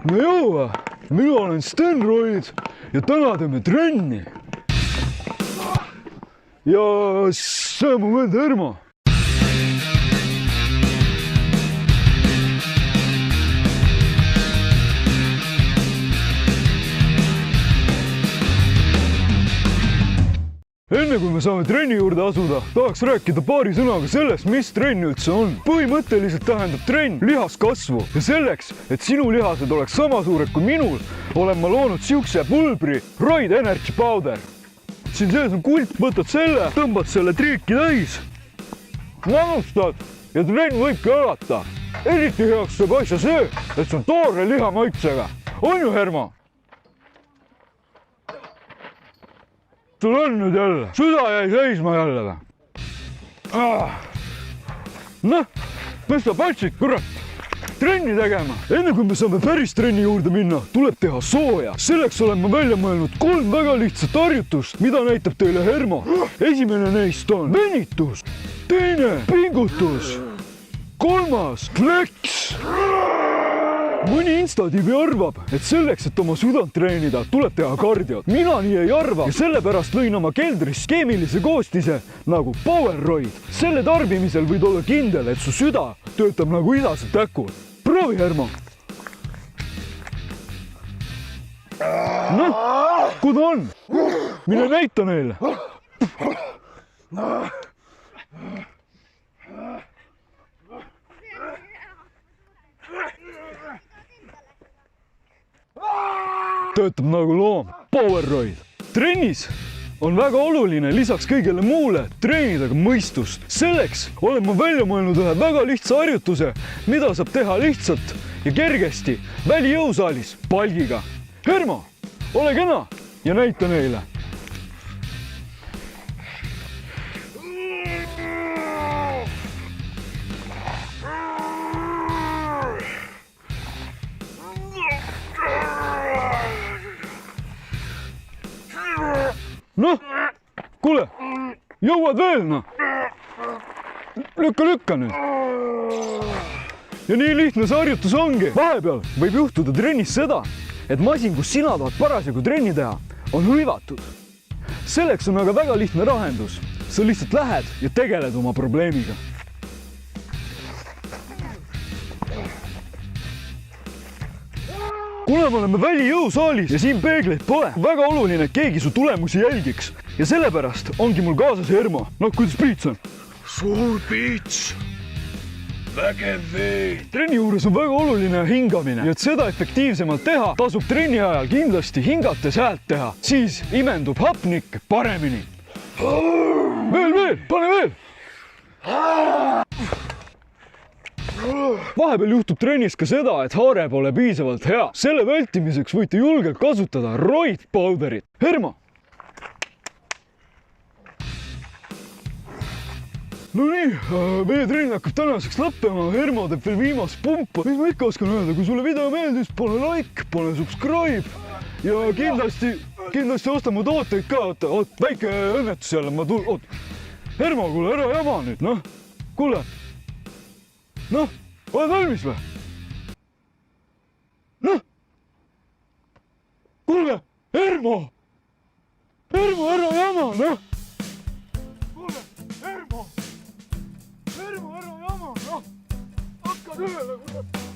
no jõua, mina olen Stenroid ja täna teeme trenni. Ja see on mu vend Hermo. Enne kui me saame trenni juurde asuda, tahaks rääkida paari sõnaga sellest, mis trenn üldse on. Põhimõtteliselt tähendab trenn lihaskasvu ja selleks, et sinu lihased oleks sama suured kui minul, olen ma loonud siukse pulbri Roid Energy Powder. Siin sees on kult, võtad selle, tõmbad selle triiki täis, manustad ja trenn võibki alata. Eriti heaks saab asja see, et see on toore liha maitsega. On ju, Hermo? Sul on nüüd jälle, süda jäi seisma jälle või? Noh, mis sa patsid, kurat, trenni tegema. Enne kui me saame päris trenni juurde minna, tuleb teha sooja. Selleks olen ma välja mõelnud 3 väga lihtsat harjutust, mida näitab teile Hermo. Esimene neist on venitus, teine pingutus, 3. flex. Mõni instatiivi arvab, et selleks, et oma südant treenida, tuleb teha kardiot. Mina nii ei arva ja sellepärast lõin oma keldris keemilise koostise nagu Poweroid. Selle tarbimisel võid olla kindel, et su süda töötab nagu isased täkul. Proovi, Hermo. Noh, kui ta on? Mine näita neile. Töötab nagu loom, Poweroid. Trennis on väga oluline lisaks kõigele muule treenida ka mõistust. Selleks olen ma välja mõelnud ühe väga lihtsa harjutuse, mida saab teha lihtsalt ja kergesti välijõusaalis palgiga. Hermo, ole kena ja näita neile. Noh, kuule, jõuad veel, noh. Lükka nüüd. Ja nii lihtne see harjutus ongi. Vahepeal võib juhtuda trennis seda, et masin, kus sina tahad parasjagu trenni teha, on hõivatud. Selleks on aga väga lihtne lahendus. Sa lihtsalt lähed ja tegeled oma probleemiga. Kuna me oleme välijõusaalis ja siin peegleid pole, väga oluline, et keegi su tulemusi jälgiks. Ja sellepärast ongi mul kaasas Hermo. Noh, kuidas piits on? Suur piits. Vägev veid. Trenni juures on väga oluline hingamine. Ja et seda efektiivsemalt teha, tasub trenni ajal kindlasti hingates häält teha. Siis imendub hapnik paremini. Veel, pane veel! Vahepeal juhtub trennis ka seda, et haare pole piisavalt hea. Selle vältimiseks võite julgelt kasutada Roid Powderit. Hermo! No nii, meie trenn hakkab tänaseks lõppema. Hermo teeb veel viimast pumpa. Mis ma ikka oskan öelda? Kui sulle video meeldis, pane like, pane subscribe ja kindlasti osta mu tooteid ka. Oot, väike õnnetus jälle. Hermo, kuule, ära jama nüüd, noh. Kuule. Noh, oled valmis või? Noh! Kuule, Hermo! Hermo, ära jama, noh! Kuule, Hermo! Hermo, ära jama, noh! Hakka tööle, kuule!